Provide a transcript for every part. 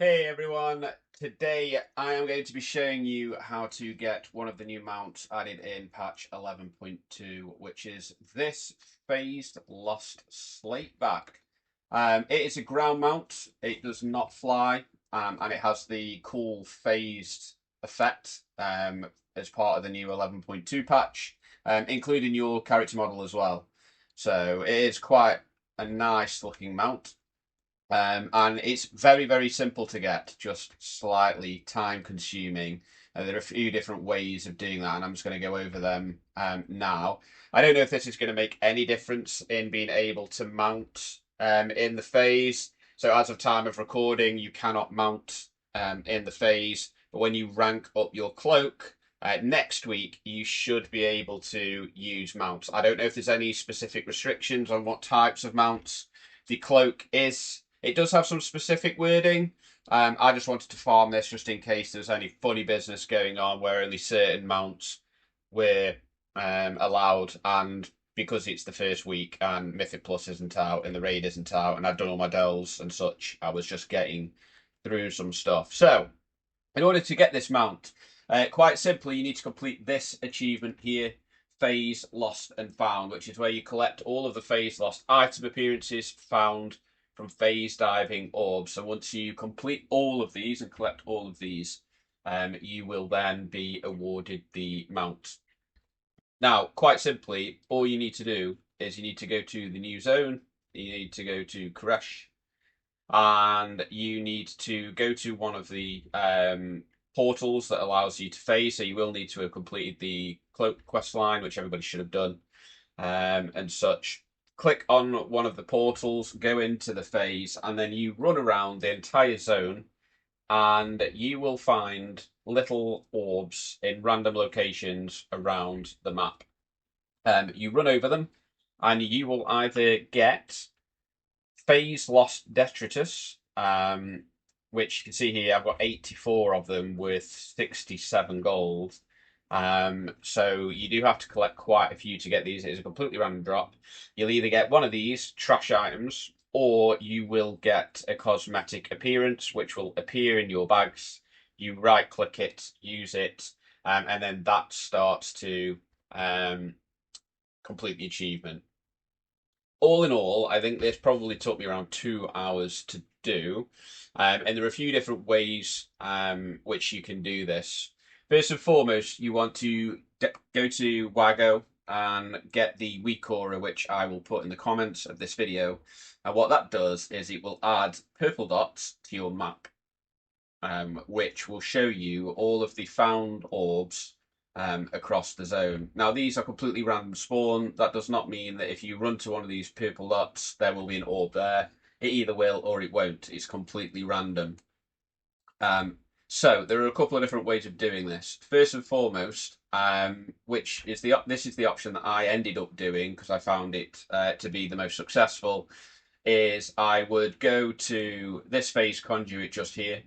Hey everyone, today I am going to be showing you how to get one of the new mounts added in patch 11.2, which is this Phase-lost Slateback. It is a ground mount, it does not fly, and it has the cool phased effect as part of the new 11.2 patch, including your character model as well. So it is quite a nice looking mount. And it's very, very simple to get, just slightly time consuming. There are a few different ways of doing that, and I'm just going to go over them now. I don't know if this is going to make any difference in being able to mount in the phase. So as of time of recording, you cannot mount in the phase, but when you rank up your cloak, next week, you should be able to use mounts. I don't know if there's any specific restrictions on what types of mounts the cloak is. It does have some specific wording. I just wanted to farm this just in case there's any funny business going on where only certain mounts were allowed, and because it's the first week and Mythic Plus isn't out and the raid isn't out and I've done all my delves and such, I was just getting through some stuff. So, in order to get this mount, quite simply, you need to complete this achievement here, Phase Lost and Found, which is where you collect all of the Phase Lost item appearances found from phase diving orbs. So once you complete all of these and collect all of these, you will then be awarded the mount. Now, quite simply, all you need to do is you need to go to the new zone, you need to go to Koresh, and you need to go to one of the portals that allows you to phase. So you will need to have completed the cloak quest line, which everybody should have done, and such. Click on one of the portals, go into the phase, and then you run around the entire zone, and you will find little orbs in random locations around the map. You run over them, and you will either get Phase-lost Detritus, which you can see here, I've got 84 of them with 67 gold. So you do have to collect quite a few to get these. It is a completely random drop. You'll either get one of these trash items, or you will get a cosmetic appearance, which will appear in your bags. You right click it, use it, and then that starts to complete the achievement. All in all, I think this probably took me around 2 hours to do. And there are a few different ways which you can do this. First and foremost, you want to go to Wago and get the weak aura, which I will put in the comments of this video. And what that does is it will add purple dots to your map, which will show you all of the found orbs across the zone. Now, these are completely random spawn. That does not mean that if you run to one of these purple dots, there will be an orb there. It either will or it won't. It's completely random. So there are a couple of different ways of doing this. First and foremost, which is this is the option that I ended up doing because I found it to be the most successful, is I would go to this phase conduit just here,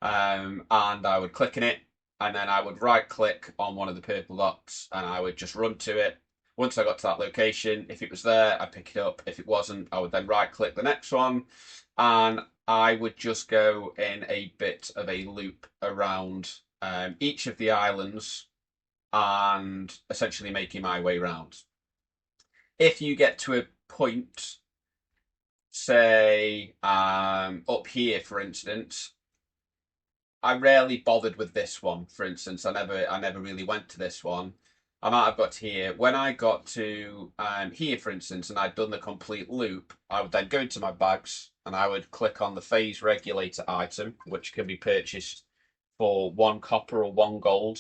and I would click in it, and then I would right click on one of the purple dots, and I would just run to it. Once I got to that location, if it was there, I'd pick it up. If it wasn't, I would then right click the next one, and I would just go in a bit of a loop around each of the islands and essentially making my way round. If you get to a point, say up here, for instance, I rarely bothered with this one, for instance. I never really went to this one. I might have got to here. When I got to here, for instance, and I'd done the complete loop, I would then go into my bags and I would click on the phase regulator item, which can be purchased for 1 copper or 1 gold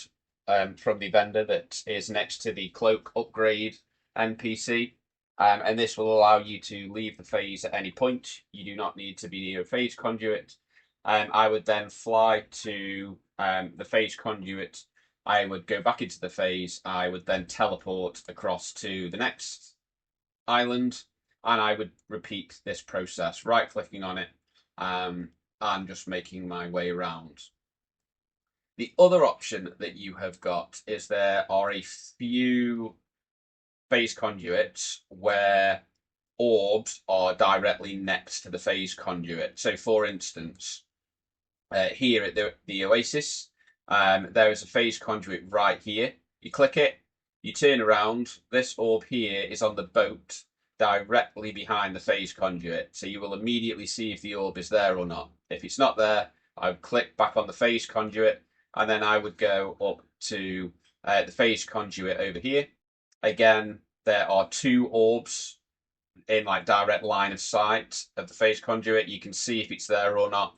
from the vendor that is next to the cloak upgrade NPC. And this will allow you to leave the phase at any point. You do not need to be near a phase conduit. I would then fly to the phase conduit. I would go back into the phase. I would then teleport across to the next island, and I would repeat this process, right clicking on it, and just making my way around. The other option that you have got is there are a few phase conduits where orbs are directly next to the phase conduit. So, for instance, here at the Oasis. There is a phase conduit right here. You click it, you turn around. This orb here is on the boat directly behind the phase conduit. So you will immediately see if the orb is there or not. If it's not there, I would click back on the phase conduit, and then I would go up to the phase conduit over here. Again, there are two orbs in like direct line of sight of the phase conduit. You can see if it's there or not.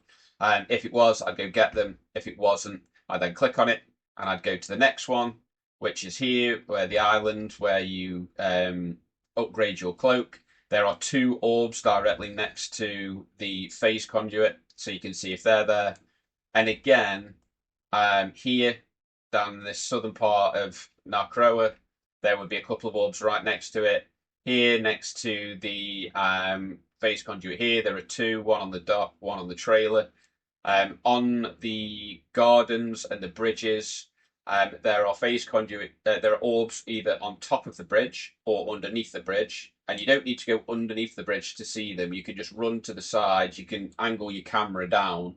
If it was, I'd go get them. If it wasn't, I'd then click on it and I'd go to the next one, which is here, where the island where you upgrade your cloak. There are two orbs directly next to the phase conduit, so you can see if they're there. And again, here down this southern part of Narcroa, there would be a couple of orbs right next to it. Here next to the phase conduit here, there are two, one on the dock, one on the trailer. On the gardens and the bridges, there are phase conduit, there are orbs either on top of the bridge or underneath the bridge. And you don't need to go underneath the bridge to see them. You can just run to the side. You can angle your camera down,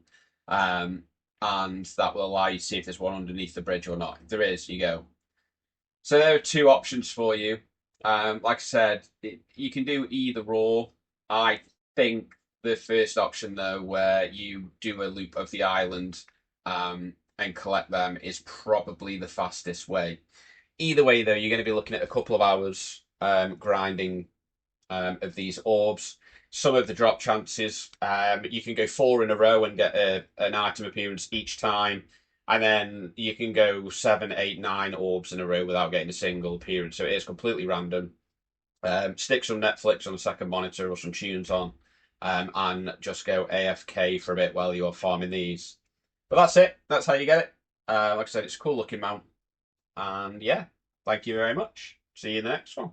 and that will allow you to see if there's one underneath the bridge or not. If there is, you go. So there are two options for you. Like I said, you can do either or. I think the first option, though, where you do a loop of the island and collect them, is probably the fastest way. Either way, though, you're going to be looking at a couple of hours grinding of these orbs. Some of the drop chances, you can go 4 in a row and get an item appearance each time. And then you can go 7, 8, 9 orbs in a row without getting a single appearance. So it is completely random. Stick some Netflix on the second monitor or some tunes on, and just go AFK for a bit while you're farming these. But that's it. That's how you get it. Like I said, it's a cool looking mount. And yeah, thank you very much. See you in the next one.